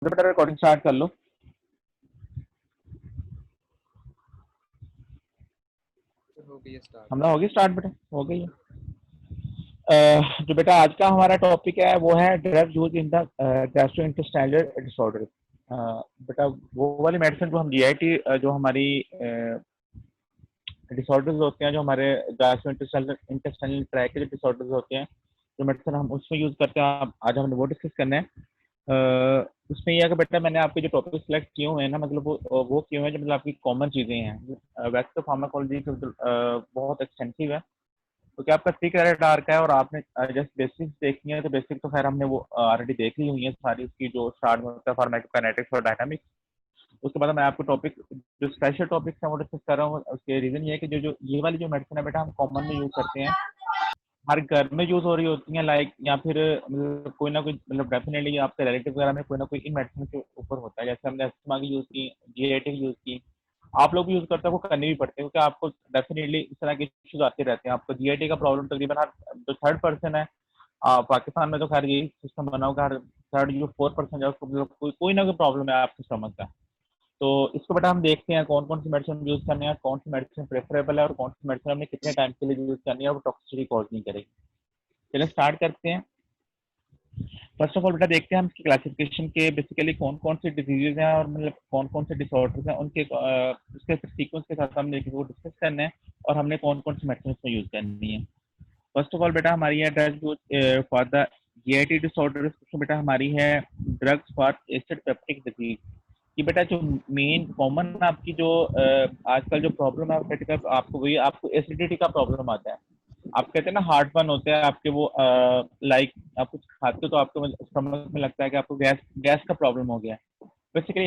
बेटा recording start कर लो। हो गई स्टार्ट। हमारा होगी स्टार्ट बेटा, हो गई है। जो बेटा आज का हमारा टॉपिक है वो है drug use in the gastrointestinal disorder. बेटा वो वाली मेडिसिन जो हम जीआईटी जो हमारी डिसऑर्डर्स होते हैं, जो हमारे गैस्ट्रोइंटेस्टाइनल ट्रैक के जो डिसऑर्डर्स होते हैं, जो मेडिसिन हम उसमें यूज करते हैं, आज हमने वो डिस्कस करना है। उसमें यह है कि बेटा मैंने आपके जो टॉपिक सिलेक्ट किए हुए हैं ना, मतलब वो किए हुए हैं जो मतलब आपकी कॉमन चीज़ें हैं। वैसे तो फार्माकोलॉजी बहुत एक्सटेंसिव है, तो क्या आपका थिक है डार्क है और आपने जस्ट बेसिक्स देखनी है, तो बेसिक तो खैर हमने वो ऑलरेडी देख ली हुई है सारी, उसकी जो स्टार्ट में होता है फार्माकोकाइनेटिक्स और डायनामिक्स। उसके बाद मैं आपको टॉपिक जो स्पेशल टॉपिक्स हैं वो डिस्कस कर रहा हूँ। उसके रीजन ये है कि जो ये वाली जो मेडिसिन है बेटा हम कॉमन में यूज करते हैं, हर घर में यूज हो रही होती हैं, लाइक या फिर मतलब कोई ना कोई मतलब डेफिनेटली आपके रिलेटिव वगैरह में कोई ना कोई इन मेडिसिन के ऊपर होता है। जैसे हमने अस्थमा की यूज की, जीआईटी की यूज की, आप लोग भी यूज करते हैं, वो करनी भी पड़ती है क्योंकि आपको डेफिनेटली इस तरह के इश्यूज आते रहते हैं। आपको जीआईटी का प्रॉब्लम तकरीबन हर जो थर्ड पर्सन है, पाकिस्तान में तो खैर यही सिस्टम बना होगा, हर थर्ड जो 4% है उसको मतलब कोई ना कोई प्रॉब्लम है आपके स्टमक का। तो इसको बेटा हम देखते हैं कौन कौन सी मेडिसिन यूज करनी है, कौन सी मेडिसिन प्रेफरेबल है और कौन सी मेडिसिन हमने कितने टाइम के लिए यूज करनी है और वो टॉक्सिसिटी कॉज नहीं करेगी। चलिए स्टार्ट करते हैं। फर्स्ट ऑफ ऑल बेटा देखते हैं हम इसकी क्लासिफिकेशन के बेसिकली कौन कौन से डिजीजेज हैं और मतलब कौन कौन से डिसऑर्डर्स हैं, उनके उसके सीक्वेंस के साथ हमने वो डिस्कस करना है और हमने कौन कौन सी मेडिसिन उसमें यूज करनी है। फर्स्ट ऑफ ऑल बेटा हमारी है drug use for the GIT disorder. उसमें बेटा हमारी है drugs for acid peptic disease. कि बेटा जो मेन कॉमन आपकी जो आजकल जो प्रॉब्लम है बेटा, आपको वही आपको एसिडिटी का प्रॉब्लम आता है। आप कहते हैं ना हार्ट बर्न होते हैं आपके, वो लाइक आप कुछ खाते हो तो आपको स्टमक में लगता है कि आपको गैस गैस का प्रॉब्लम हो गया है। बेसिकली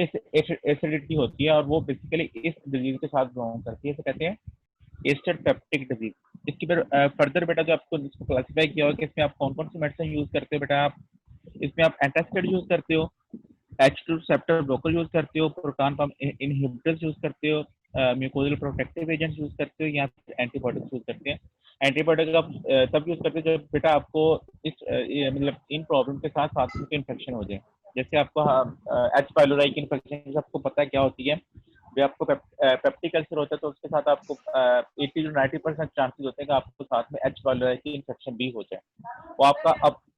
एसिडिटी होती है और वो बेसिकली इस डिजीज के साथ बिलोंग करती है, इसे कहते हैं एस्टर पेप्टिक डिजीज। इसकी फिर फर्दर बेटा जो आपको जिसको क्लासीफाई किया हुआ कि इसमें आप कौन कौन सी मेडिसिन यूज करते हो बेटा, आप इसमें आप एंटासिड यूज करते हो, H2 रिसेप्टर ब्लॉकर यूज करते हो, प्रोटॉन पंप इनहिबिटर्स यूज करते हो, म्यूकोजल प्रोटेक्टिव एजेंट्स यूज करते हो या फिर एंटीबायोटिक्स यूज करते हैं। एंटीबायोटिक आप तब यूज करते हो जब बेटा आपको इस मतलब इन प्रॉब्लम के साथ साथ में इन्फेक्शन हो जाए। जैसे आपको एच पाइलोराई की इन्फेक्शन आपको पता है क्या होती है, जब आपको पेप्टिक अल्सर होता है तो उसके साथ आपको 80 to 90% चांसेस होते हैं कि आपको साथ में एच पाइलोराई की इन्फेक्शन भी हो जाए। वो आपका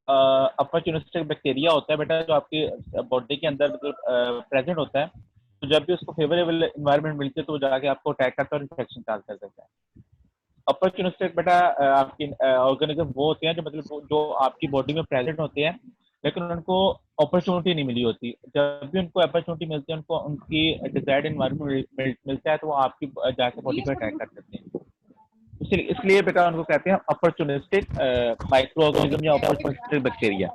अपॉर्चुनिस्टिक बैक्टीरिया होता है बेटा, जो आपकी बॉडी के अंदर मतलब प्रेजेंट होता है। तो जब भी उसको फेवरेबल इन्वायरमेंट मिलती है तो वो जाके आपको अटैक करता है और इन्फेक्शन चाल कर देता है। अपॉर्चुनिस्टिक बेटा आपकी ऑर्गेनिज्म वो होते हैं जो मतलब जो आपकी बॉडी में प्रेजेंट होते हैं लेकिन उनको अपॉर्चुनिटी नहीं मिली होती। जब भी उनको अपॉर्चुनिटी मिलती है, उनको उनकी डिजायर्ड इन्वायरमेंट मिलता है तो वो आपकी जाके बॉडी पर अटैक कर देते हैं। इसलिए बेटा उनको कहते हैं अपॉर्चुनिस्टिक माइक्रो ऑर्गेनिज्म या अपॉर्चुनिस्टिक बैक्टीरिया।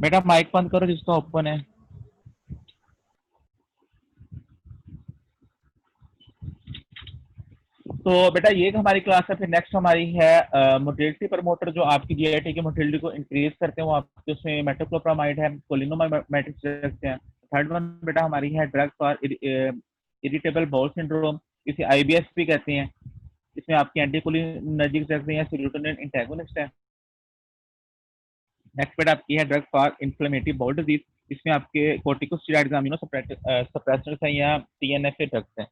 बेटा माइक बंद करो जिसका ओपन है। तो बेटा ये हमारी क्लास है। फिर नेक्स्ट हमारी है मोटिलिटी प्रमोटर, जो आपकी जीआईटी की मोटिलिटी को इंक्रीज करते हैं। वो आपके उसमें मेटोक्लोप्रामाइड है, कोलिनोमाइमेटिक ड्रग्स हैं। थर्ड वन बेटा हमारी है drug for irritable bowel syndrome, इसे आईबीएस भी कहते हैं। इसमें आपकी एंटीकोलिनर्जिक ड्रग्स हैं, सेरोटोनिन एंटागोनिस्ट है। नेक्स्ट बेटा आपकी है drug for inflammatory bowel disease, इसमें आपके कोर्टिकोस्टेरॉइड्स अमीनो सप्रेसर्स हैं या टीएनएफ ड्रग्स हैं।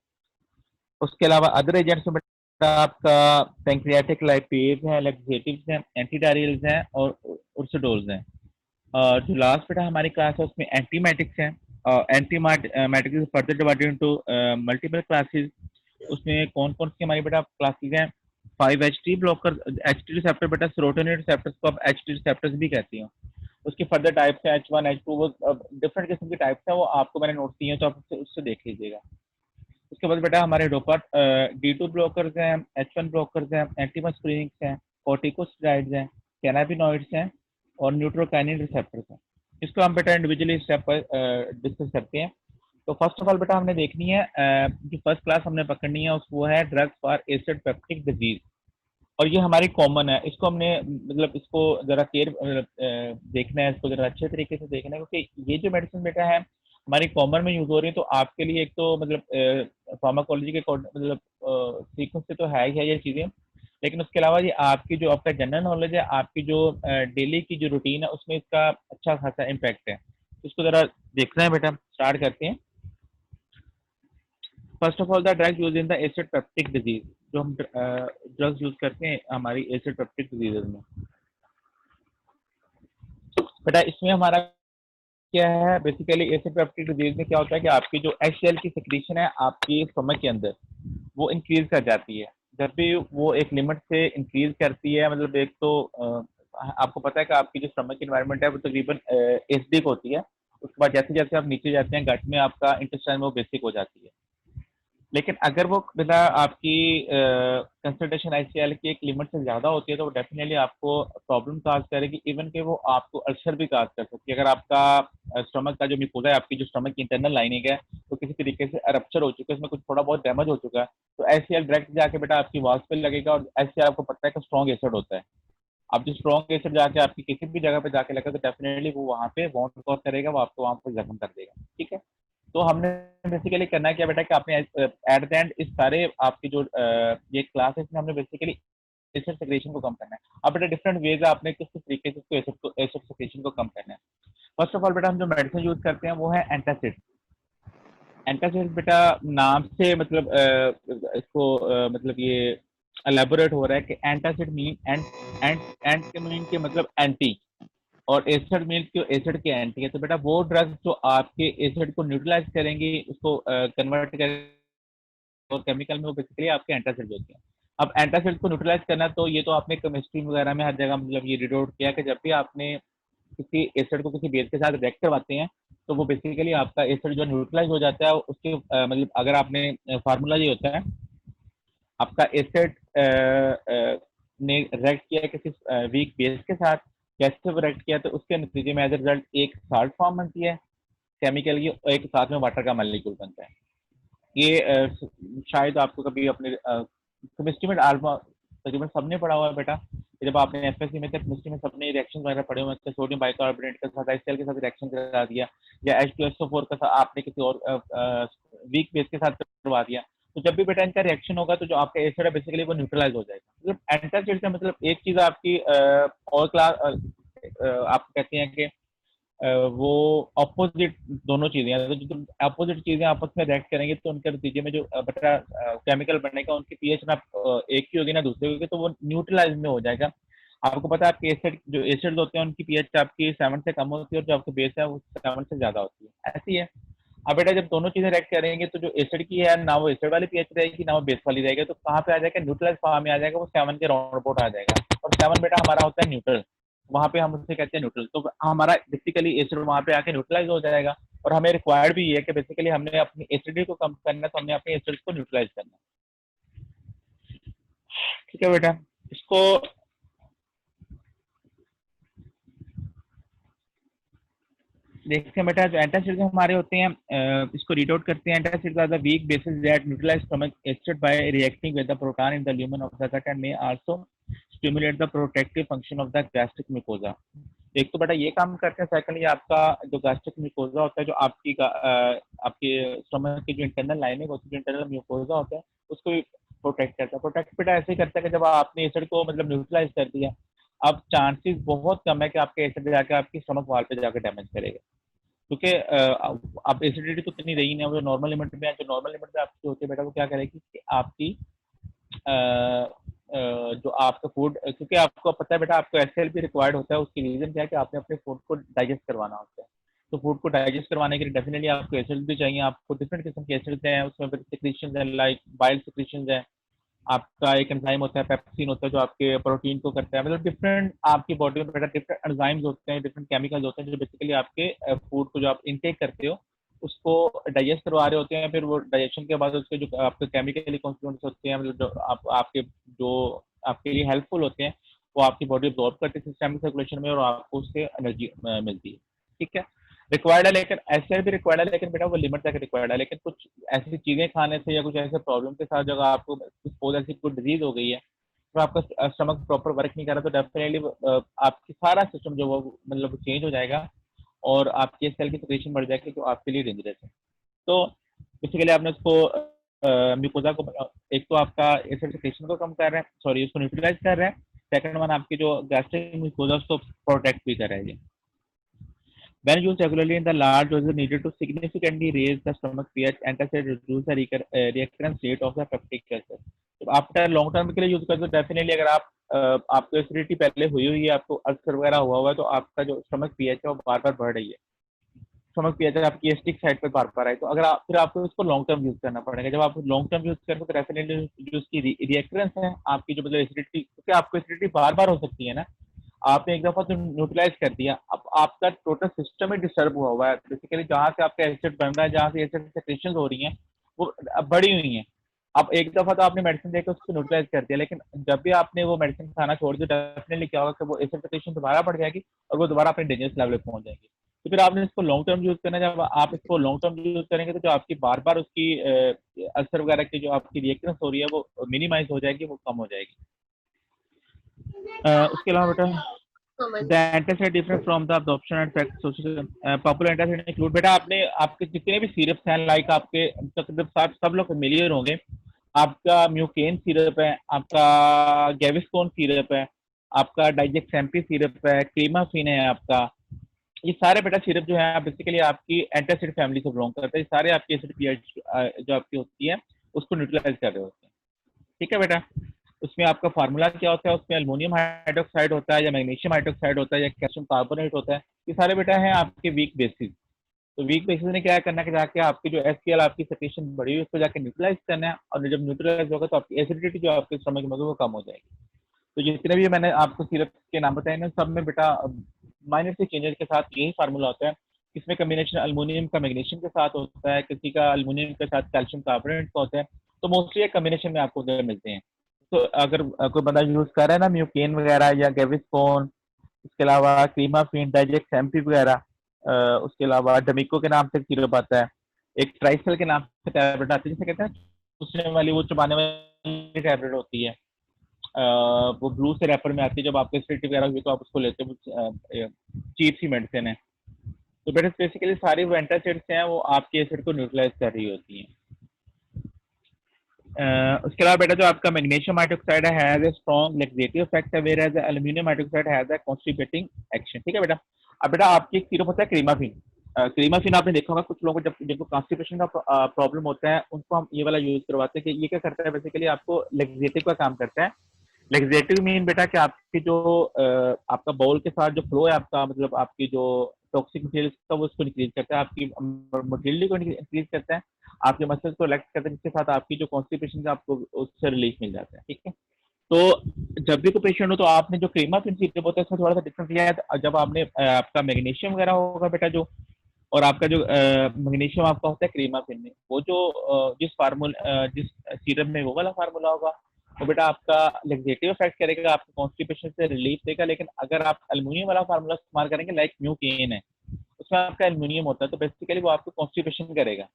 उसके अलावा अदर एजेंट्स में आपका पैंक्रियाटिक लाइपेज है, लैक्सेटिव्स हैं, एंटीडायरियल्स हैं और उर्सोडोल्स हैं। जो लास्ट बेटा हमारी क्लास है उसमें एंटीमेटिक्स हैं। Antiemetics further divided into multiple classes. उसमें कौन कौन सी हमारी बेटा क्लासेस हैं? 5HT ब्लॉकर, HT रिसेप्टर बेटा सेरोटोनिन रिसेप्टर्स को आप HT रिसेप्टर्स भी कहती हैं। उसके फर्दर टाइप्स हैं H1 H2, वो डिफरेंट किस्म की टाइप्स हैं, वो आपको मैंने नोट किए हैं तो आप उससे देख लीजिएगा। उसके बाद बेटा हमारे डोपा D2 ब्लॉकर्स हैं, H1 ब्लॉकर्स हैं, एंटीमस्क्रीनिक्स हैं, कॉर्टिकोस्टेरॉइड्स हैं, कैनाबिनॉइड्स हैं और न्यूट्रोकाइनिन रिसेप्टर्स हैं। इसको हम बेटा इंडिविजुअली स्टेप पर डिस्कस करते हैं। तो फर्स्ट ऑफ ऑल बेटा हमने देखनी है जो फर्स्ट क्लास हमने पकड़नी है वो है drugs for acid peptic disease, और ये हमारी कॉमन है। इसको हमने मतलब इसको जरा केयर देखना है, इसको जरा अच्छे तरीके से देखना है क्योंकि ये जो मेडिसिन बेटा है हमारी कॉमन में यूज हो रही है, तो आपके लिए एक तो मतलब फार्माकोलॉजी के मतलब सीक्वेंस से तो है ही है ये चीजें, लेकिन उसके अलावा ये आपकी जो आपका जनरल नॉलेज है, आपकी जो डेली की जो रूटीन है, उसमें इसका अच्छा खासा इम्पैक्ट है। तो इसको जरा देखना है बेटा, स्टार्ट करते हैं। First of all the drug use in the acid peptic disease, जो हम ड्रग्स यूज करते हैं हमारी एसिड पेप्टिक डिजीज में। बेटा इसमें हमारा क्या है, बेसिकली एसिड पेप्टिक डिजीज में क्या होता है कि आपकी जो HCl की सिक्रीशन है आपकी स्टमक के अंदर, वो इंक्रीज कर जाती है। जब भी वो एक लिमिट से इंक्रीज करती है, मतलब एक तो आपको पता है कि आपकी जो स्टमक की एनवायरनमेंट है वो तकरीबन एसिडिक होती है। उसके बाद जैसे जैसे आप नीचे जाते हैं गट में, आपका इंटेस्टाइन में वो बेसिक हो जाती है। लेकिन अगर वो बिना आपकी कंसंट्रेशन HCl की एक लिमिट से ज़्यादा होती है, तो वो डेफिनेटली आपको प्रॉब्लम काज करेगी, इवन कि वो आपको अल्सर भी काज कर सकती है। अगर आपका स्टमक का जो म्यूकोजा है, आपकी जो स्टमक की इंटरनल लाइनिंग है, तो किसी तरीके से रप्चर हो चुका है, उसमें कुछ थोड़ा बहुत डैमेज हो चुका है, तो HCl डायरेक्ट जाके बेटा आपकी वॉल्स पे लगेगा, और HCl आपको पता है कि स्ट्रॉन्ग एसिड होता है। अब जो स्ट्रॉन्ग एसिड जाके आपकी किसी भी जगह पे जाके लगा, तो डेफिनेटली वो वहाँ पे वॉन्ट कॉज करेगा, वो आपको वहाँ पे जख्म कर देगा। ठीक है, तो हमने बेसिकली करना क्या बेटा कि आपने एट द एंड इस सारे आपकी जो ये क्लास है, इसमें हमने बेसिकली एसिड सेक्रेशन को कम करना है। अब बेटा डिफरेंट वेज है, आपने किस किस तरीके से इसको एसिड सेक्रेशन को कम करना है। फर्स्ट ऑफ ऑल बेटा हम जो मेडिसिन यूज करते हैं वो है एंटासिड। एंटासिड बेटा नाम से मतलब इसको मतलब ये एलेबोरेट हो रहा है कि एंटासिड मीन एंट के मीन के मतलब एंटी, और एसिड मीन के एसिड के एंटी है। तो बेटा वो ड्रग्स जो आपके एसिड को न्यूट्रलाइज करेंगी, उसको कन्वर्ट करेंगे, और केमिकल में वो बेसिकली आपके एंटासिड होते हैं। अब एंटासिड को न्यूट्रलाइज करना, तो ये तो आपने केमिस्ट्री वगैरह में हर जगह मतलब ये रीड आउट किया कि जब भी आपने किसी एसिड को किसी बेस के साथ रिएक्ट करवाते हैं, तो वो बेसिकली आपका एसिड जो न्यूट्रलाइज हो जाता है। उसके मतलब अगर आपने फार्मूला ये होता है, आपका एसिड ने रिएक्ट किया किसी वीक बेस के साथ, कैसे वो रिएक्ट किया, तो उसके नतीजे में एज ए रिजल्ट एक साल्ट फॉर्म बनती है केमिकल की, और एक साथ में वाटर का मॉलिक्यूल बनता है। ये शायद आपको कभी अपने केमिस्ट्री में तकरीबन सबने पढ़ा हुआ है बेटा। जब आपने एफएससी में केमिस्ट्री में सबने रिएक्शन वगैरह पढ़े हुए हैं, सोडियम बाइकार्बोनेट के साथ HCl के साथ रिएक्शन करा दिया, या H2SO4 का साथ आपने किसी और वीक बेस के साथ करवा दिया, तो जब भी बेटा इनका रिएक्शन होगा, तो जो आपका एसिड है बेसिकली वो न्यूट्रलाइज हो जाएगा। मतलब एंटासिड का मतलब एक चीज आपकी और क्लास आप कहते हैं कि वो ऑपोजिट दोनों चीजें हैं, तो जो ऑपोजिट चीजें आपस में रिएक्ट करेंगे, तो उनके नतीजे में जो बेटा केमिकल बनेगा, उनकी पीएच ना एक ही होगी ना दूसरी होगी, तो वो न्यूट्रलाइज में हो जाएगा। आपको पता है आपके एसिड जो एसिड होते हैं उनकी पीएच आपकी 7 से कम होती है, और जो आपकी बेस है वो 7 से ज्यादा होती है, ऐसी है। अब बेटा जब दोनों चीजें रिएक्ट करेंगे, तो जो एसिड की है ना वो एसिड वाली पीएच रहेगी, ना वो बेस वाली रहेगी, तो कहाँ पे आ जाएगा, न्यूट्रलाइज फॉर्म में आ जाएगा, वो 7 के राउंड अबाउट आ जाएगा। और 7 बेटा हमारा होता है न्यूट्रल, वहां पे हम उससे कहते हैं न्यूट्रल। तो हमारा बेसिकली एसिड वहां पे आके न्यूट्रलाइज हो जाएगा। और हमें रिक्वायर्ड भी ये है कि बेसिकली हमने अपनी एसिडिटी को कम करना है, तो हमने अपने एसिड को न्यूट्रलाइज करना है। ठीक है बेटा, इसको देखते हैं बेटा। जो एंटासिड हमारे होते हैं, इसको रीड आउट करते हैं। Antacid are the weak basis that neutralize stomach acid by reacting with the proton in the lumen of the gut and may also stimulate the protective function of the gastric mucosa. एक तो बेटा ये काम करते हैं। Secondly आपका जो gastric mucosa होता है, जो आपकी आपके स्टमक की जो इंटरनल लाइनिंग होती है, जो इंटरनल म्यूकोजा होता है, उसको भी प्रोटेक्ट करता है। प्रोटेक्ट बेटा ऐसे ही करता है कि जब आपने एसिड को मतलब न्यूट्रलाइज कर दिया, अब चांसेस बहुत कम है कि आपके एसिड जाके आपकी स्टमक वॉल पे जाकर डैमेज करेगा, क्योंकि अब एसिडिटी तो इतनी रही नहीं है, वो नॉर्मल लिमिट में है। जो नॉर्मल लिमिट में आपकी होती है बेटा, वो क्या करेगी कि आपकी जो आपका फूड, क्योंकि आपको पता है बेटा आपको HCl भी रिक्वायर्ड होता है, उसकी रीजन क्या है कि आपने अपने फूड को डाइजेस्ट करवाना होता है। तो फूड को डाइजेस्ट करवाने के लिए डेफिनेटली आपको एसिड भी चाहिए। आपको डिफरेंट किस्म के एसिड्स हैं, उसमें सिक्रीशंस है, लाइक बाइल सिक्रीशंस है, आपका एक एंजाइम होता है पेप्सिन होता है, जो आपके प्रोटीन को करता है। मतलब डिफरेंट आपकी बॉडी में बेटा डिफरेंट एंजाइम्स होते हैं, डिफरेंट केमिकल्स होते हैं, जो बेसिकली आपके फूड को जो आप इनटेक करते हो उसको डाइजेस्ट करवा रहे होते हैं। फिर वो डाइजेशन के बाद उसके जो आपके केमिकली कॉन्स्टिट्यूएंट्स होते हैं, मतलब जो आपके जो आपके लिए हेल्पफुल होते हैं, वो आपकी बॉडी अब्जॉर्ब करती है सिस्टमिक सर्कुलेशन में, और आपको उससे एनर्जी मिलती है। ठीक है, रिक्वायर्ड है, लेकिन ऐसे भी रिक्वायर्ड है, लेकिन बेटा वो लिमिट तक रिक्वायर्ड है। लेकिन कुछ ऐसी चीजें खाने से या कुछ ऐसे प्रॉब्लम के साथ, जब आपको सपोज ऐसी कोई डिजीज हो गई है, तो आपका स्टमक प्रॉपर वर्क नहीं कर रहा, तो डेफिनेटली आपकी सारा सिस्टम जो वो मतलब चेंज हो जाएगा, और आपकी सेल की सिक्रेशन बढ़ जाएगी, जो आपके लिए डेंजरस है। तो बेसिकली आपने उसको म्यूकोजा को एक तो आपका एसिड सिक्रेशन को कम कर रहे हैं, सॉरी उसको न्यूट्रलाइज कर रहे हैं। सेकंड वन आपकी जो गैस्ट्रिक म्यूकोजा उसको प्रोटेक्ट भी कर रहे हैं। When used regularly in the large doses needed to significantly raise the stomach pH, antacid reduce the recurrence rate of the peptic ulcer. तो आफ्टर लॉन्ग टर्म के लिए यूज करते हो डेफिनेटली, अगर आप आपको एसिडिटी पहले हुई हुई है, आपको अल्सर वगैरह हुआ हुआ है, तो आपका जो स्टमक पीएच है वो बार बार बढ़ रही है, स्टमक पीएच आपकी एसिडिक साइड पे बार बार आई, तो अगर आप फिर आपको इसको लॉन्ग टर्म यूज करना पड़ेगा। जब आप लॉन्ग टर्म यूज करेंगे तो डेफिनेटली जो उसकी रिएक्रेंस है आपकी, जो मतलब एसिडिटी, क्योंकि आपको एसिडिटी बार बार हो सकती है ना, आपने एक दफा तो न्यूट्रलाइज कर दिया, अब आपका टोटल सिस्टम ही डिस्टर्ब हुआ है। बेसिकली जहाँ से आपका एसिड बन रहा है, जहाँ से एसिड सेक्रेशन हो रही है, वो बढ़ी हुई हैं। अब एक दफा तो आपने मेडिसिन देकर उसको न्यूट्रलाइज कर दिया, लेकिन जब भी आपने वो मेडिसिन खाना छोड़ दिया, डेफिनेटली क्या होगा कि वो एसिड सेक्रेशन दोबारा बढ़ जाएगी और वो दोबारा अपने डेंजरस लेवल पे पहुंच जाएगी। तो फिर आपने इसको लॉन्ग टर्म यूज करना है। जब आप इसको लॉन्ग टर्म यूज करेंगे तो जो आपकी बार बार उसकी अल्सर वगैरह की जो आपकी रिएक्टेंस हो रही है वो मिनिमाइज हो जाएगी, वो कम हो जाएगी। उसके अलावा बेटा The antacid different from the absorption and effect popular antacid include, बेटा आपने आपके जितने भी सिरप्स हैं, लाइक आपके तकरीबन सब लोग फेमिलियर होंगे। आपका म्यूकेन सिरप है, आपका गैविस्कोन सिरप है, आपका डाइजेक्सेम्पी सिरप है, क्रीमाफिन है आपका। ये सारे बेटा सिरप जो है बेसिकली आपकी एंटासिड फैमिली से बिलोंग करते हैं। सारे आपकी एसिड पीएच जो आपकी होती है उसको न्यूट्रलाइज कर रहे होते हैं। ठीक है बेटा, उसमें आपका फार्मूला क्या होता है, उसमें अल्मोनियम हाइड्रोक्साइड होता है या मैग्नीशियम हाइड्रोक्साइड होता है या कैल्शियम कार्बोनेट होता है। ये सारे बेटा हैं आपके वीक बेसिस। तो वीक बेसिस ने क्या करना है कि जाके आपकी जो एससीएल आपकी सेक्रेशन बढ़ी हुई उसको जाके न्यूट्रलाइज करना है, और जब न्यूट्रलाइज होगा तो आपकी एसिडिटी जो आपके स्टमक में होगी वो कम हो जाएगी। तो जितने भी मैंने आपको सिरप के नाम बताए ना, सब में बेटा माइनर से चेंजेस के साथ यही फार्मूला होता है। इसमें कम्बिनेशन अल्मोनियम का मैग्नीशियम के साथ होता है, किसी का अल्मोनियम के साथ कैल्शियम कार्बोनेट का होता है। तो मोस्टली एक कम्बिनेशन में आपको उधर मिलते हैं। तो अगर कोई बंदा यूज कर रहा है ना म्यूकेन वगैरह या गेविस्कोन, उसके अलावा क्रीमाफिन, डाइजेक्सेम्पी वगैरह, उसके अलावा डमिको के नाम से सिरप आता है, एक ट्राइसल के नाम से टैबलेट आती है, जिसे कहते हैं दूसरे वाली वो चबाने वाली टैबलेट होती है। वो ब्लू से रैपर में आती है। जब आपको एसिडिटी वगैरह हुई तो आप उसको लेते हो, चीप सी मेडिसिन है। तो बेटा बेसिकली सारी वो एंटासिड्स हैं, वो आपके एसिड को न्यूट्रलाइज कर रही होती हैं। उसके अलावा बेटा जो आपका magnesium hydroxide has a strong laxative effect है, whereas aluminium hydroxide has a constipating action. ठीक है बेटा। अब बेटा आपकी एक सिरप होता है क्रीमाफिन। क्रीमाफिन आपने देखा होगा, कुछ लोगों को जब जिनको कॉन्स्टिपेशन का प्रॉब्लम होता है उनको हम ये वाला यूज करवाते हैं। कि ये क्या करता है, बेसिकली आपको लैक्सेटिव का काम करता है। लैक्सेटिव मीन बेटा कि आपकी जो आपका बाउल के साथ जो फ्लो है आपका, मतलब आपकी जो टॉक्सिक मटेरियल का वो उसको इंक्रीज करता है, आपकी मोटिलिटी को इंक्रीज करता है, आपके मसल्स को रिलैक्स करता है, जिसके साथ आपकी जो कॉन्स्टिपेशन का आपको उससे रिलीफ मिल जाता है। ठीक है। तो जब भी कोई पेशेंट हो तो आपने जो क्रीमाफिन सिरप होता है उसमें थोड़ा सा डिफरेंस लिया है। जब आपने आपका मैग्नीशियम वगैरह होगा बेटा जो, और आपका जो मैग्नीशियम आपका होता है क्रीमाफिन में, वो जो जिस सीरप में वो वाला फार्मूला होगा वो बेटा आपका लैक्सेटिव इफेक्ट करेगा, आपको कॉन्स्टिपेशन से रिलीफ देगा। लेकिन अगर आप एल्युमिनियम वाला फार्मूला इस्तेमाल करेंगे, लाइक म्यूकेन है, उसमें आपका एल्युमिनियम होता है, तो बेसिकली वो आपको कॉन्स्टिपेशन करेगा।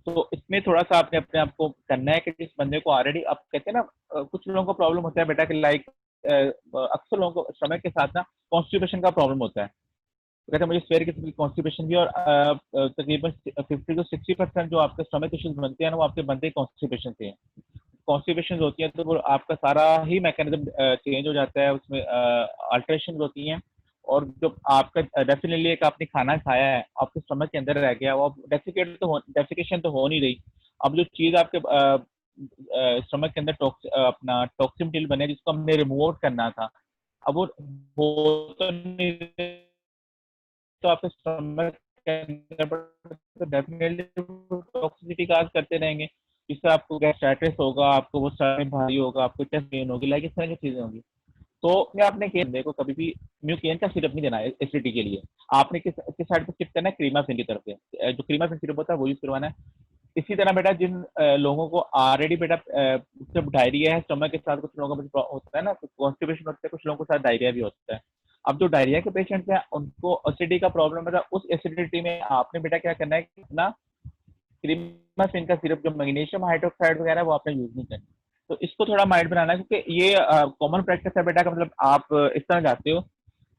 तो इसमें थोड़ा सा आपने अपने आप को करना है कि जिस बंदे को ऑलरेडी, आप कहते हैं ना, कुछ लोगों को प्रॉब्लम होता है बेटा कि लाइक अक्सर लोगों को स्टमक के साथ ना कॉन्स्टिपेशन का प्रॉब्लम होता है। तो कहते हैं मुझे स्वेयर किस्म की कॉन्स्टिपेशन भी, और तकरीबन 50 to 60% जो आपके स्टमक इश्यूज बनते हैं ना वो आपके बनते कॉन्स्टिपेशन से हैं। कॉन्स्टिपेशन होती है तो वो आपका सारा ही मैकेनिज्म चेंज हो जाता है, उसमें अल्ट्रेशन होती हैं। और जो आपका डेफिनेटली एक आपने खाना खाया है आपके स्टमक के अंदर रह गया, वो डेफिकेशन तो हो नहीं रही। अब जो चीज़ आपके स्टमक के अंदर अपना टॉक्सिन मटेरियल बने जिसको हमने रिमूव करना था, अब वो हो तो नहीं, तो आपके स्टमक के अंदर तो डेफिनेटली टॉक्सिसिटी काज करते रहेंगे, जिससे आपको गैस्ट्राइटिस होगा, आपको वो सर में भारी होगा, आपको चेस्ट पेन होगी, लाइक इस तरह की चीजें होंगी। तो मैं आपने केन को कभी भी म्यूकेन का सिरप नहीं देना है एसिडिटी के लिए। आपने किस साइड पे शिफ्ट करना है, क्रीमाफिन की तरफ से। जो क्रीमाफिन सिरप होता है वो यूज करवाना है। इसी तरह बेटा जिन लोगों को ऑलरेडी बेटा जब डायरिया है स्टमक के साथ, कुछ लोगों का होता है ना, कॉन्स्टिपेशन होता है, कुछ लोगों के साथ डायरिया भी होता है। अब जो डायरिया के पेशेंट्स हैं उनको एसिडिटी का प्रॉब्लम है, उस एसिडिटी में आपने बेटा क्या करना है कि अपना क्रीमाफिन का सिरप जो मैग्नीशियम हाइड्रोक्साइड वगैरह वो आपने यूज नहीं करना। तो इसको थोड़ा माइंड बनाना है, क्योंकि ये कॉमन प्रैक्टिस है बेटा का, मतलब आप इस तरह जाते हो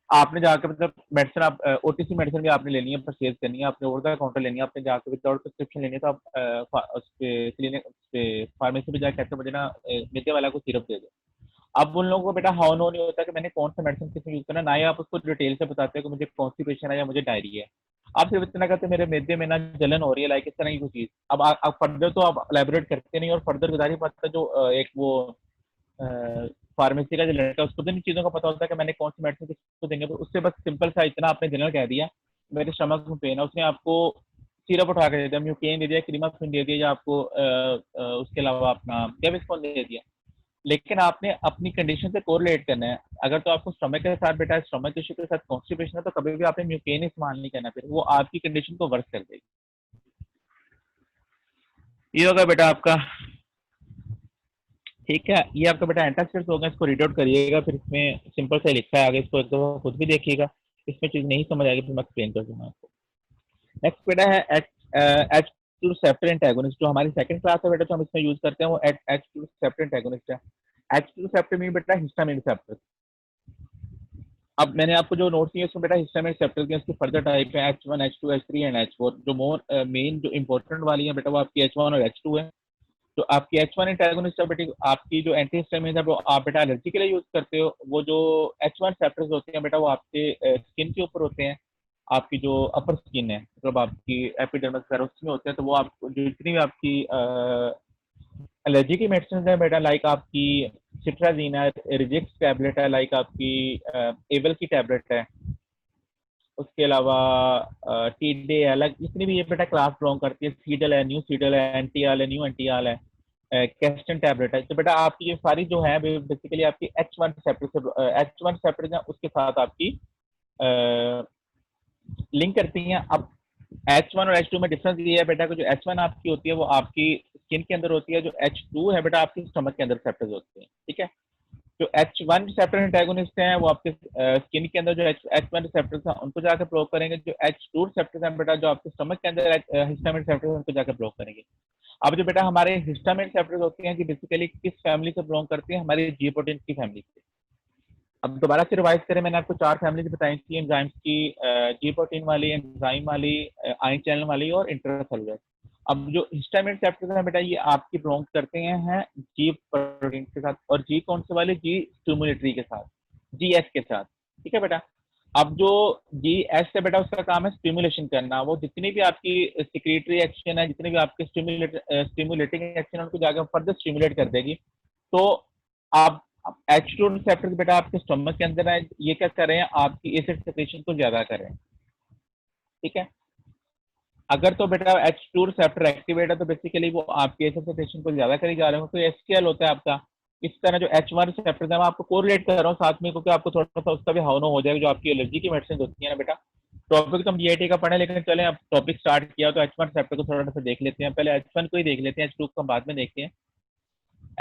आपने जाकर मतलब मेडिसिन आप ओटीसी मेडिसिन भी आपने लेनी है, परचेज करनी है, आपने ओवर द काउंटर लेनी है, आपने जाकर विदाउट प्रिस्क्रिप्शन लेनी है, तो आप उस पे क्लिनिक पे फार्मेसी पे जाकर कहते हैं मुझे ना मिलने वाला को सिरप दे दो। अब उन लोगों को बेटा हाउ नो नहीं होता कि मैंने कौन सा मेडिसिन किस यूज करना है, ना ही आप उसको डिटेल से बताते हैं कि मुझे कॉन्स्टिपेशन है या मुझे डायरिया है। आप सिर्फ इतना कहते हैं मेरे मैदे में ना जलन हो रही है, लाइक इस तरह की कोई चीज। अब आप फर्दर तो आप एलेबोरेट करते नहीं, और फर्दर बता नहीं पाता जो एक वो फार्मेसी का जो लड़का है उसको तो इन चीजों का पता होता है कि मैंने कौन सी मेडिसिन किसको देंगे, तो उससे बस सिंपल सा इतना आपने जनरल कह दिया मेरे स्टमक में पेन है, उसने आपको सिरप उठा के दे दिया, म्यूकेन दे दिया, क्रीमाफिन दे दिया, या आपको उसके अलावा अपना गेविस्कोन दे दिया। लेकिन आपने अपनी कंडीशन से कोरिलेट करना है। अगर तो आपको स्टमक के साथ बेटा स्टमक इश्यू के साथ कॉन्स्टिपेशन है, तो कभी भी आपने म्यूकेन इस्तेमाल नहीं करना, फिर वो आपकी कंडीशन को वर्स कर देगी। ये होगा बेटा आपका, ठीक है, ये आपका बेटा एंटासिड्स होगा, इसको रीड आउट करिएगा, फिर इसमें सिंपल से लिखा है आगे, इसको एक दफा खुद भी देखिएगा, इसमें चीज नहीं समझ आएगी फिर मैं एक्सप्लेन कर दूंगा आपको। नेक्स्ट बेटा है एच टू रिसेप्टर एंटागोनिस्ट, जो हमारी सेकंड क्लास है बेटा, जो हम इसमें यूज करते हैं वो एच टू रिसेप्टर एंटागोनिस्ट है। एच टू रिसेप्टर में बेटा हिस्टामिन रिसेप्टर। अब मैंने आपको जो नोट किया उसमें बेटा हिस्टामिन रिसेप्टर के उसके फर्दर टाइप है H1, H2, H3 and H4। जो मोर मेन जो इंपॉर्टेंट वाली है बेटा वो आपकी H1 और H2 है। तो आपकी H1 एंटागोनिस्ट है बेटी, आपकी जो एंटी हिस्टामिन है वो आप बेटा एलर्जी के लिए यूज करते हो। वो जो H1 रिसेप्टर्स होते हैं बेटा वो आपके स्किन के ऊपर होते हैं, आपकी जो अपर स्किन है मतलब आपकी एपिडर्मिस वगैरह उसमें होते हैं। तो वो आप जो जितनी भी आपकी एलर्जी की मेडिसिन है बेटा, लाइक आपकी सिट्राजीन है, रिजिक्स टैबलेट है, लाइक आपकी एवल की टैबलेट है, उसके अलावा टीडे अलग जितनी भी ये बेटा क्लास बिलोंग करती है, सीडल है, न्यू सीडल है, एंटीआल है, न्यू एंटीआल है, कैस्टन टैबलेट है। तो बेटा आपकी ये सारी जो है बेसिकली आपकी H1 रिसेप्टर से H1 रिसेप्टर है उसके साथ आपकी लिंक करती हैं। अब H1 और H2 में डिफरेंस ये है बेटा कि जो H1 आपकी होती है वो आपकी स्किन के अंदर होती है, जो H2 है बेटा आपकी स्टमक के अंदर रिसेप्टर्स होते हैं, ठीक है। जो H1 रिसेप्टर एंटागोनिस्ट हैं वो आपके स्किन के अंदर जो H1 रिसेप्टर्स हैं उनको जाकर ब्लॉक करेंगे। जो H2 रिसेप्टर्स हैं बेटा जो आपके स्टमक के अंदर हिस्टामिन रिसेप्टर्स उनको जाकर ब्लॉक करेंगे। अब जो बेटा हमारे हिस्टामिन रिसेप्टर्स होते हैं कि बेसिकली किस फैमिली से बिलोंग करती है, हमारी जी प्रोटीन की फैमिली से। अब दोबारा से रिवाइज करें, मैंने आपको 4 फैमिलीज बताई थी एंजाइम्स की, जी प्रोटीन वाली, एंजाइम वाली, आयन चैनल वाली और इंट्रासेलुलर। अब जो हिस्टामिन रिसेप्टर्स हैं बेटा ये आपकी बिलोंग करते हैं जी प्रोटीन के साथ, और जी कौन से वाले, जी स्टिमुलेटरी के साथ, जी एस के साथ, ठीक है बेटा। अब जो जी एस है बेटा उसका काम है स्टिमुलेशन करना, वो जितनी भी आपकी सिक्रेटरी एक्शन है, जितने भी आपके स्टिमुलेटिंग एक्शन है उनको जाकर फर्दर स्टिमुलेट कर देगी। तो आप H2 रिसेप्टर्स बेटा आपके स्टमक के अंदर है, ये क्या कर रहे हैं, आपकी एसिड सेक्रेशन को ज्यादा कर रहे हैं, ठीक है। अगर तो बेटा H2 रिसेप्टर एक्टिवेट है तो बेसिकली वो आपके एसिड सेक्रेशन को ज्यादा करी जा रहे हो, तो एसटीएल होता है आपका। इस तरह जो H1 रिसेप्टर्स है मैं आपको कोरिलेट कर रहा हूँ साथ में, क्योंकि आपको थोड़ा सा उसका भी हाउनो हो जाएगा। जो आपकी एलर्जी की मेडिसिन होती है ना बेटा, टॉपिक तो हम डीआईटी का पढ़े, लेकिन चले अब टॉपिक स्टार्ट किया तो H1 रिसेप्टर को थोड़ा सा देख लेते हैं। पहले H1 को ही देख लेते हैं, H2 को हम बाद में देखते हैं।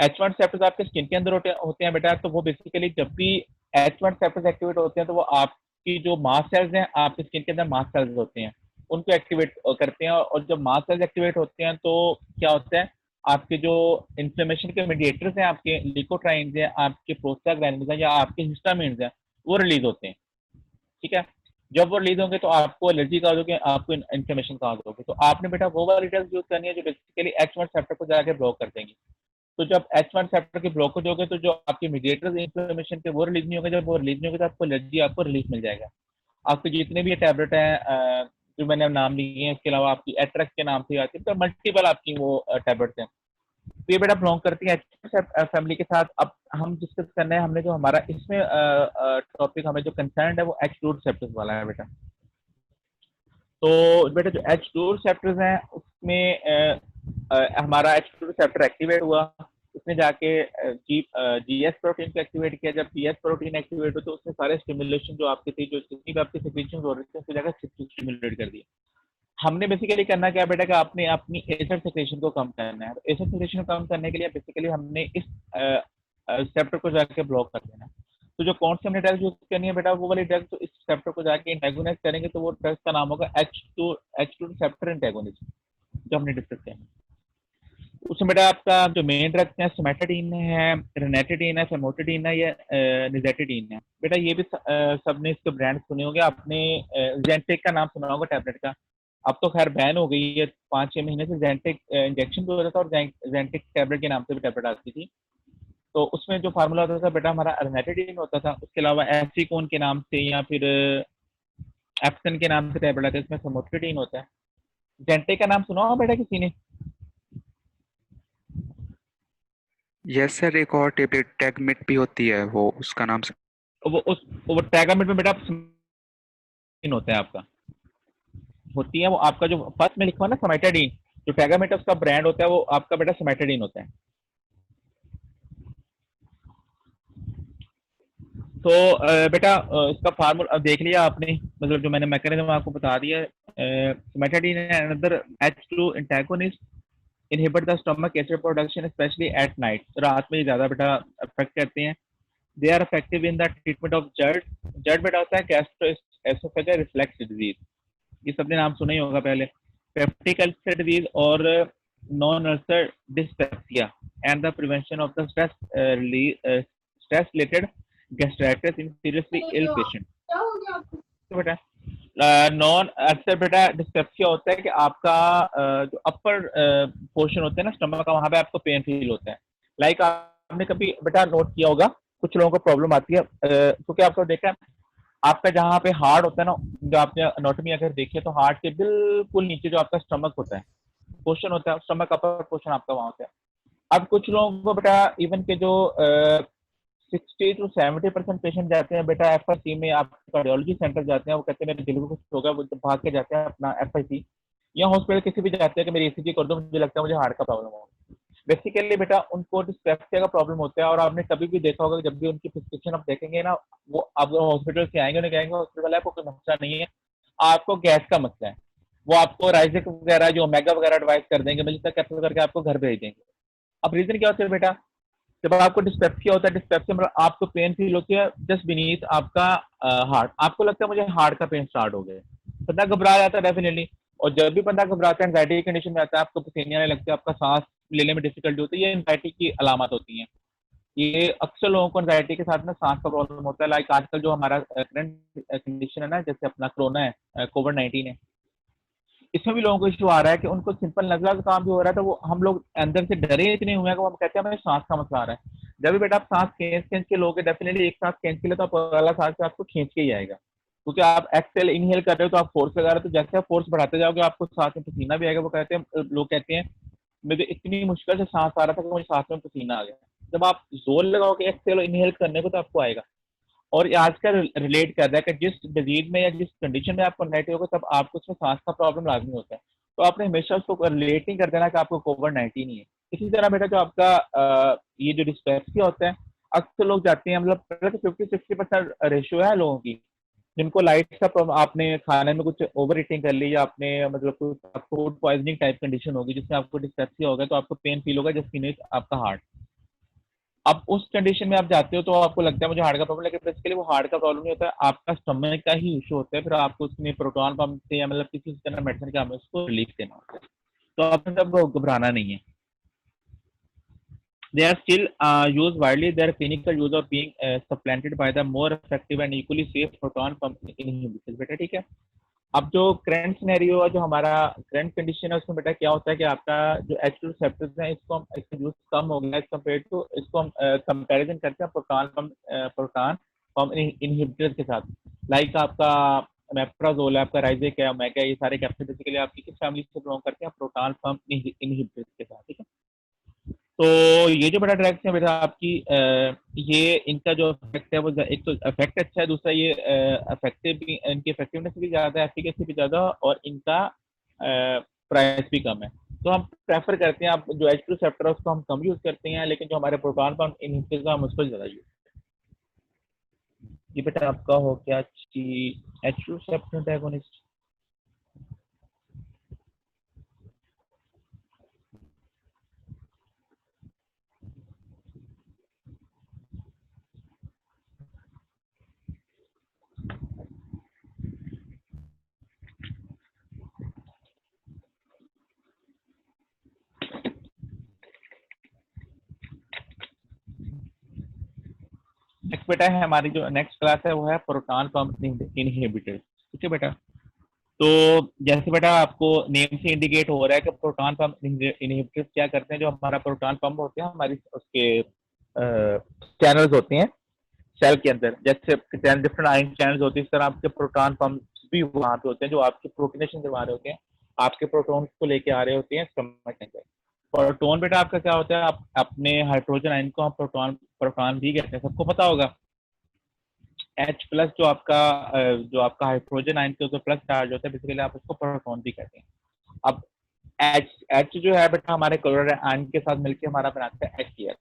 H1 रिसेप्टर्स आपके स्किन के अंदर होते हैं बेटा, तो वो बेसिकली जब भी H1 रिसेप्टर्स एक्टिवेट होते हैं तो वो आपकी जो मास्ट सेल्स हैं आपके स्किन के अंदर मास्ट सेल्स होते हैं उनको एक्टिवेट करते हैं। और जब मास्ट सेल्स एक्टिवेट होते हैं तो क्या होता है, आपके जो इन्फ्लेमेशन के मीडिएटर्स हैं, आपके लिकोट्राइन्स हैं, आपके प्रोस्टाग्लैंडिन्स हैं या आपके हिस्टामिन्स हैं, वो रिलीज होते हैं, ठीक है। जब वो रिलीज होंगे तो आपको एलर्जी का होगी, आपको इन्फ्लेमेशन का होगी। तो आपने बेटा वो वाली ड्रग्स यूज करनी है जो बेसिकली H1 रिसेप्टर को जाके ब्लॉक कर देंगी। तो जब H1 रिसेप्टर की ब्लॉकेज होगी तो जो आपके मीडिएटर्स इन्फ्लेमेशन के वो रिलीज नहीं होंगे, जब वो रिलीज नहीं होंगे तो आपको एलर्जी, आपको रिलीफ मिल जाएगा। आपके जितने भी ये टैबलेट हैं जो मैंने नाम लिए हैं, इसके अलावा आपकी एट्रैक्स के नाम से आती है, तो मल्टीपल आपकी वो टैबलेट्स हैं। तो ये बेटा बिलोंग करती है H1 फैमिली के साथ। अब हम डिस्कस करना है, हमने जो हमारा इसमें टॉपिक हमें जो कंसर्न है वो H2 रिसेप्टर्स वाला है बेटा। तो बेटा जो H2 रिसेप्टर्स हैं उसमें हमारा H2 रिसेप्टर एक्टिवेट हुआ, उसने जाके जीएस प्रोटीन को एक्टिवेट किया। जब जीएस प्रोटीन एक्टिवेट हो तो उसने सारे स्टिमुलेशन जो आपके थी, जो जितनी भी आपकी सिक्रीशन हो रही थी उसको जाकर स्टिमुलेट कर दिया। हमने बेसिकली करना क्या बेटा कि आपने अपनी एसिड सेक्रेशन को कम करना है। एसिड सेक्रेशन को कम करने के लिए बेसिकली हमने इस रिसेप्टर को जाके ब्लॉक कर देना है। तो जो कौन सी हमने ड्रग यूज करनी है बेटा, वो वाली ड्रग तो इस रिसेप्टर को जाके एंटागोनाइज करेंगे, तो वो ड्रग का नाम होगा H2 रिसेप्टर एंटागोनिस्ट, जो हमने डिस्कस करना है। उसमें बेटा आपका जो मेन ड्रग्स हैं सिमेटाडीन है, रेनेटिडीन है, फेमोटिडीन है, या निज़ेटिडीन है। बेटा ये भी सबने इसके ब्रांड सुने होंगे आपने। जेंटेक का नाम सुना होगा टैबलेट का। अब तो खैर बैन हो गई है, 5-6 महीने से जेंटेक इंजेक्शन भी होता था और जेंटेक टैबलेट के नाम से भी टैबलेट आती थी। तो उसमें जो फार्मूला होता था बेटा हमारा अर्नेटिडीन होता था, उसके अलावा एसिकोन के नाम से या फिर एप्सन के नाम से टैबलेट आते हैं, इसमें समोट्रिडीन होता है। जेंटेक का नाम सुना होगा बेटा किसी ने? यस सर, एक और टेबलेट टैगमेट भी होती है, वो उसका नाम से। वो टैगामेट में बेटा होता है आपका, होती है वो आपका जो फर्स्ट में लिखा हुआ ना समाइटाडीन, जो टैगामेट उसका ब्रांड होता है वो आपका बेटा समाइटाडीन होता है। तो बेटा इसका फार्मूला देख लिया आपने, मतलब जो मैंने मैकेनिज्म आपको बता दिया। Cimetidine another H2 antagonist inhibit the stomach acid production specially at night, रात में ज्यादा बेटा अफेक्ट करते हैं। They are effective in the treatment of GERD. GERD बेटा होता है गैस्ट्रोएसोफेगल रिफ्लेक्स डिजीज, ये सबने नाम सुना ही होगा पहले। पेप्टिक अल्सर डिजीज और non ulcer dyspepsia and the prevention of the stress related gastritis in seriously ill patient. तो बेटा नॉन अल्सर बेटा डिस्पेप्सिया होता है कि आपका जो अपर पोर्शन होता है ना स्टमक का, वहां पे आपको पेन फील होता है। लाइक आपने कभी बेटा नोट किया होगा कुछ लोगों को प्रॉब्लम आती है, क्योंकि आपको देखा है आपका जहाँ पे हार्ट होता है ना, जो आपने एनाटॉमी अगर देखी है तो हार्ट के बिल्कुल नीचे जो आपका स्टमक होता है, पोर्शन होता है, स्टमक अपर पोर्शन आपका वहां होता है। अब कुछ लोगों को बेटा इवन के जो 60 to 70% पेशेंट जाते हैं बेटा FIC में, आप कार्डियोलॉजी सेंटर जाते हैं, वो कहते हैं मेरे दिल को कुछ होगा, वो जब भाग के जाते हैं अपना FIC या हॉस्पिटल किसी भी जाते हैं कि मेरी ECG कर दो, मुझे लगता है मुझे हार्ट का प्रॉब्लम हो। बेसिकली बेटा उनको डिस्पेप्सिया का प्रॉब्लम होता है, और आपने कभी भी देखा होगा जब भी उनकी प्रिस्क्रिप्शन आप देखेंगे ना, वो आप हॉस्पिटल से आएंगे उन्हें कहेंगे हॉस्पिटल वाले आपको कोई मसला नहीं है, आपको गैस का मसला है। वो आपको राइजिक वगैरह जो ओमेगा वगैरह एडवाइस कर देंगे, मिली तक कैप्सूल करके आपको घर भेज देंगे। अब रीजन क्या होता है बेटा, जब आपको डिस्पेप्सिया होता है, डिस्पेप्सिया मतलब आपको पेन फील होती है जस्ट बीनीथ आपका हार्ट, आपको लगता है मुझे हार्ट का पेन स्टार्ट हो गया, बंदा घबरा जाता है डेफिनेटली। और जब भी बंदा घबराता है एंजाइटी की कंडीशन में आता है, आपको पसीने आने लगते हैं, आपका सांस लेने में डिफिकल्टी होती है, ये एंजाइटी की अलामत होती है। ये अक्सर लोगों को एंजाइटी के साथ में सांस का प्रॉब्लम होता है। लाइक आजकल जो हमारा करंट कंडीशन है ना, जैसे अपना कोरोना है, कोविड-19 है, इसमें भी लोगों को इश्यू आ रहा है कि उनको सिंपल नजला जुकाम भी हो रहा है, तो वो हम लोग अंदर से डरे इतने हुए हैं कि वो हम कहते हैं हमें सांस का मसला आ रहा है। जब भी बेटा आप सांस खींच खींच के लोगे, डेफिनेटली एक सांस खींच के लिए तो आप अगला सांस से आपको खींच के ही आएगा, क्योंकि आप एक्सेल इनहेल कर रहे हो तो आप फोर्स लगा रहे हो, तो जैसे आप फोर्स बढ़ाते जाओगे आपको सांस में पसीना भी आएगा। वो कहते हैं, लोग कहते हैं मुझे इतनी मुश्किल से सांस आ रहा था कि मुझे सांस में पसीना आ गया। जब आप जोर लगाओगे एक्सेल इनहेल करने को तो आपको आएगा। और ये आजकल रिलेट कर रहा है कि जिस डिजीज में या जिस कंडीशन में आपको एंजाइटी होगा तब आपको उसमें सांस का प्रॉब्लम लाजमी होता है। तो आपने हमेशा उसको रिलेट नहीं कर देना कि आपको कोविड-19 ही है। इसी तरह बेटा जो आपका ये जो डिस्पेप्सिया होता है, अक्सर लोग जाते हैं, मतलब पहले तो 50-60% रेशियो है लोगों की जिनको लाइट का प्रॉब्लम, आपने खाने में कुछ ओवर ईटिंग कर ली या आपने मतलब कुछ फूड पॉइजनिंग टाइप कंडीशन होगी जिसमें आपको डिस्पेप्सिया होगा, तो आपको पेन फील होगा जस्ट बीनीथ आपका हार्ट। अब उस कंडीशन में आप जाते हो तो आपको लगता है मुझे हार्ट का प्रॉब्लम, लेकिन बेसिकली वो हार्ट का प्रॉब्लम नहीं होता है, आपका स्टमक का ही इशू होता है। फिर आपको उसमें प्रोटॉन पंप से या मतलब किसी तरह मेडिसिन का हमें उसको रिलीफ देना होता है। तो आपने तब घबराना नहीं है। They are still used widely. Their clinical use of being supplanted by the more effective and equally safe proton pump inhibitors। बेटा ठीक है। अब जो करंट सिनेरियो है, जो हमारा करंट कंडीशन है, उसमें बेटा क्या होता है कि आपका जो H2 रिसेप्टर्स हैं, इसको हम इसका यूज कम हो गया एज कम्पेयर टू, इसको हम कंपैरिजन करते हैं प्रोटॉन पंप इनहिबिटर्स के साथ। लाइक आपका मेप्राजोल है, आपका राइजेक है, ओमेगा, ये सारे कैप्सूल बेसिकली आपकी किस फैमिली से बिलोंग करते हैं, प्रोटॉन पंप इनहिबिटर्स के साथ। ठीक है। तो ये जो बड़ा ड्रग्स है बेटा आपकी ये इनका जो इफेक्ट है वो एक तो इफेक्ट अच्छा है, दूसरा ये इफेक्टिव भी, इनकी इफेक्टिवनेस भी ज़्यादा है, एफिकेसी भी ज़्यादा, और इनका प्राइस भी कम है। तो हम प्रेफर करते हैं, आप जो H2 रिसेप्टर है उसको हम कम यूज़ करते हैं, लेकिन जो हमारे प्रोटॉन पंप इनहिबिटर्स हम उसको ज़्यादा यूज़। ये बेटा आपका हो गया H2 रिसेप्टर एंटागोनिस्ट। नेक्स्ट बेटा है हमारी जो नेक्स्ट क्लास है वो है प्रोटॉन पंप इनहिबिटर्स। ठीक है बेटा, तो जैसे बेटा आपको नेम से इंडिकेट हो रहा है कि प्रोटॉन पंप इनहिबिटर्स क्या करते हैं, जो हमारा प्रोटॉन पंप होते हैं हमारी उसके चैनल्स होते हैं सेल के अंदर, जैसे डिफरेंट आयन चैनल्स होते हैं, इस तरह आपके प्रोटॉन पंप भी वहां पे होते हैं जो आपके प्रोटीनेशन करवा रहे होते हैं, आपके प्रोटॉन को लेके आ रहे होते हैं स्टमक के अंदर। प्रोटॉन बेटा आपका क्या होता है, आप अपने हाइड्रोजन आयन को हम प्रोटॉन प्रोटॉन भी कहते हैं, सबको पता होगा। H प्लस जो आपका हाइड्रोजन आयन के ऊपर प्लस चार्ज होता है, बेसिकली आप उसको प्रोटॉन भी कहते हैं। अब H जो है बेटा हमारे क्लोराइड आयन के साथ मिलकर हमारा बनाता है HCl।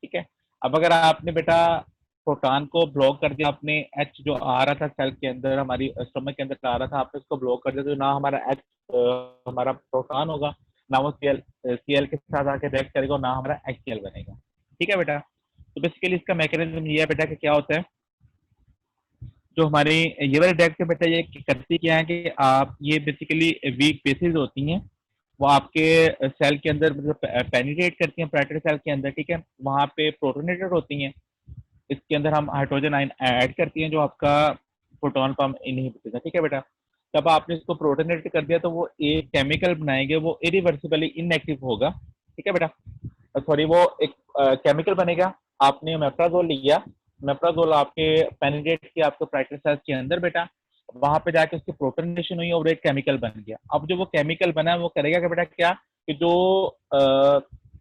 ठीक है, अब अगर आपने बेटा प्रोटॉन को ब्लॉक कर दिया, आपने H जो आ रहा था सेल के अंदर हमारी स्टमक के अंदर आ रहा था, आपने उसको ब्लॉक कर दिया, तो ना हमारा हमारा प्रोटॉन होगा, ना वो Cl के साथ आके रिएक्ट करेगा, ना हमारा HCl बनेगा। ठीक है बेटा, तो बेसिकली इसका मैकेनिज्म ये है बेटा कि क्या होता है, जो हमारी ये वाली ड्रग्स है बेटा ये करती क्या है कि आप ये बेसिकली वीक बेसिस होती हैं, वो आपके सेल के अंदर मतलब पेनिट्रेट करती हैं प्राइमरी सेल के अंदर। ठीक है, वहाँ पे प्रोटोनेटेड होती हैं, इसके अंदर हम हाइड्रोजन आयन ऐड करती हैं जो आपका प्रोटॉन पंप इनहिबिटर है। ठीक है बेटा, जब आपने इसको प्रोटोनेट कर दिया तो वो एक केमिकल बनाएंगे, वो इरिवर्सिबली इनएक्टिव होगा। ठीक है बेटा, सॉरी वो एक केमिकल बनेगा। आपने मेप्राजोल लिया, मेप्राजोल आपके पेनिट्रेट किया आपके प्राइमरी सेल्स के अंदर बेटा, वहां पे जाके उसकी प्रोटोनेशन हुई और एक केमिकल बन गया। अब जो वो केमिकल बना है वो करेगा कि बेटा क्या कि जो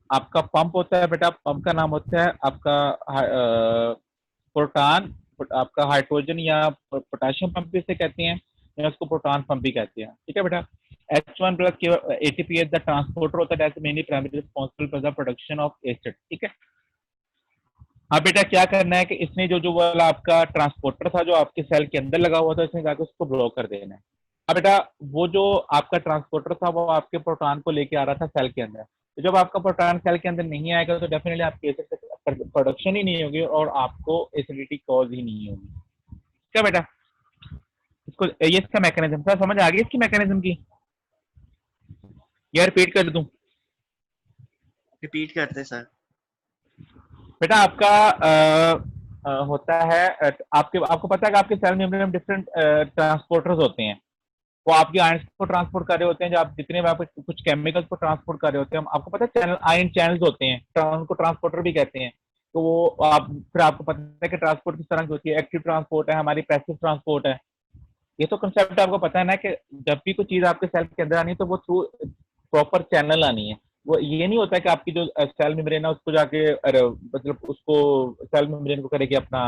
आपका पंप होता है बेटा, पंप का नाम होता है आपका प्रोटॉन, आपका हाइड्रोजन या पोटाशियम पंप भी इसे कहते हैं, या उसको प्रोटॉन पंप भी कहते हैं। ठीक है बेटा, H1 plus ATP the transporter होता है, mainly primary responsible for the production of acid. ठीक है, अब बेटा क्या करना है कि इसने जो वाला आपका ट्रांसपोर्टर था जो आपके सेल के अंदर लगा हुआ था, इसने जाकर उसको ब्लॉक कर देना है। अब बेटा वो जो आपका ट्रांसपोर्टर था वो आपके प्रोटॉन को लेके आ रहा था सेल के अंदर, तो जब आपका प्रोटॉन सेल के अंदर नहीं आएगा तो डेफिनेटली आपकी एसिड प्रोडक्शन ही नहीं होगी और आपको एसिडिटी कॉज ही नहीं होगी। क्या बेटा, इसको ये इसका मैकेनिज्म था, समझ आ गई इसकी मैकेनिज्म की, या रिपीट कर दूं? रिपीट करते सर। बेटा आपका होता है आपको पता है कि आपके सेल मेम्ब्रेन में डिफरेंट ट्रांसपोर्टर्स होते हैं, वो आपके आयंस को ट्रांसपोर्ट कर रहे होते हैं, जो आप जितने भी आप कुछ केमिकल्स को ट्रांसपोर्ट कर रहे होते हैं, आपको पता है चैनल आयन चैनल्स होते हैं, उनको ट्रांसपोर्टर भी कहते हैं। तो वो आप फिर आपको पता है कि ट्रांसपोर्ट किस तरह की होती है, एक्टिव ट्रांसपोर्ट है हमारी, पैसिव ट्रांसपोर्ट है। ये तो कंसेप्ट आपको पता है ना कि जब भी कोई चीज आपके सेल के अंदर आनी है तो वो थ्रू प्रॉपर चैनल आनी है। वो ये नहीं होता है कि आपकी जो सेल मेम्ब्रेन है उसको जाके मतलब उसको सेल मेम्ब्रेन को करेगी अपना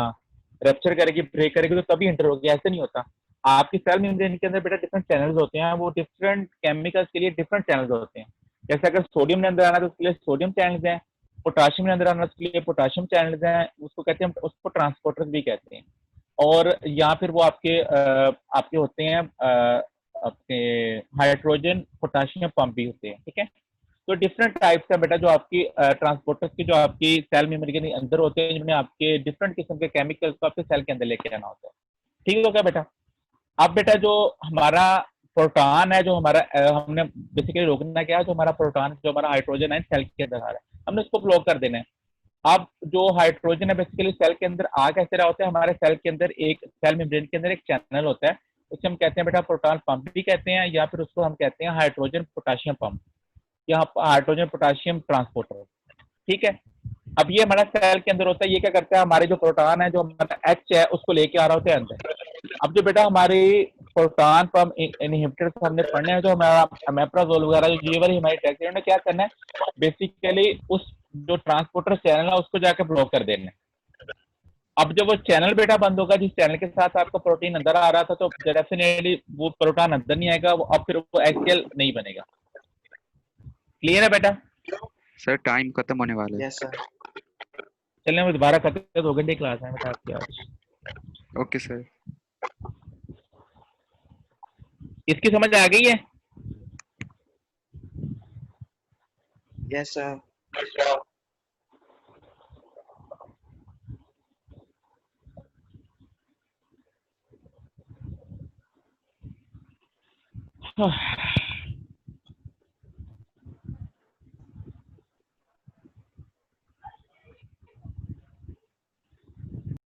रप्चर करेगी, ब्रेक करेगी तो तभी इंटर होगी, ऐसे नहीं होता। आपकी सेल मेम्ब्रेन के अंदर बेटा डिफरेंट चैनल्स होते हैं, वो डिफरेंट केमिकल्स के लिए डिफरेंट चैनल्स होते हैं। जैसे अगर सोडियम ने अंदर आना तो उसके लिए सोडियम चैनल्स हैं, पोटाशियम ने अंदर आना उसके लिए पोटाशियम चैनल्स हैं, उसको कहते हैं, उसको ट्रांसपोर्टर्स भी कहते हैं। और या फिर वो आपके होते हैं आपके हाइड्रोजन पोटाशियम पंप भी होते हैं। ठीक है, तो डिफरेंट टाइप्स का बेटा जो आपकी ट्रांसपोर्टर्स की जो आपकी सेल मेमोरी के अंदर होते हैं, जिन्हें आपके डिफरेंट किस्म के केमिकल्स को आपके सेल के अंदर लेके आना होता है। ठीक हो गया बेटा? अब बेटा जो हमारा प्रोटॉन है, जो हमारा हमने बेसिकली रोकना क्या है, जो हमारा प्रोटॉन जो हमारा हाइड्रोजन है सेल के अंदर आ रहा है, हमने उसको ब्लॉक कर देना है। अब जो हाइड्रोजन है बेसिकली सेल के अंदर आ कैसे रहा होता है, हमारे सेल के अंदर एक सेल मेम्ब्रेन के अंदर एक चैनल होता है, उसे हम कहते हैं बेटा प्रोटॉन पंप भी कहते हैं, या फिर उसको हम कहते हैं हाइड्रोजन पोटाशियम पंप या हाइड्रोजन पोटाशियम ट्रांसपोर्टर। ठीक है, अब ये हमारा सेल के अंदर होता है, ये क्या करता है, हमारे जो प्रोटॉन है जो हमारा एच है उसको लेके आ रहा होता है अंदर। अब जो बेटा हमारी प्रोटॉन पंप इनहिबिटर्स हमने पढ़ने हैं, जो हमारा मेप्राजोल वगैरह जो ये वाली हमारी टैक्स ने क्या करना है, बेसिकली उस जो ट्रांसपोर्टर चैनल है उसको जाके ब्लॉक कर देना है। अब जब वो चैनल बेटा बंद होगा, जिस चैनल के साथ आपका प्रोटीन अंदर आ रहा था, तो डेफिनेटली वो प्रोटॉन अंदर नहीं आएगा, वो अब फिर वो HCl नहीं बनेगा। क्लियर है बेटा? सर टाइम खत्म होने वाला है। Yes sir. चलिए मैं दोबारा करते हैं, 2 घंटे क्लास है बेटा आपकी आज। Okay sir. इसकी समझ आ गई है? Yes sir.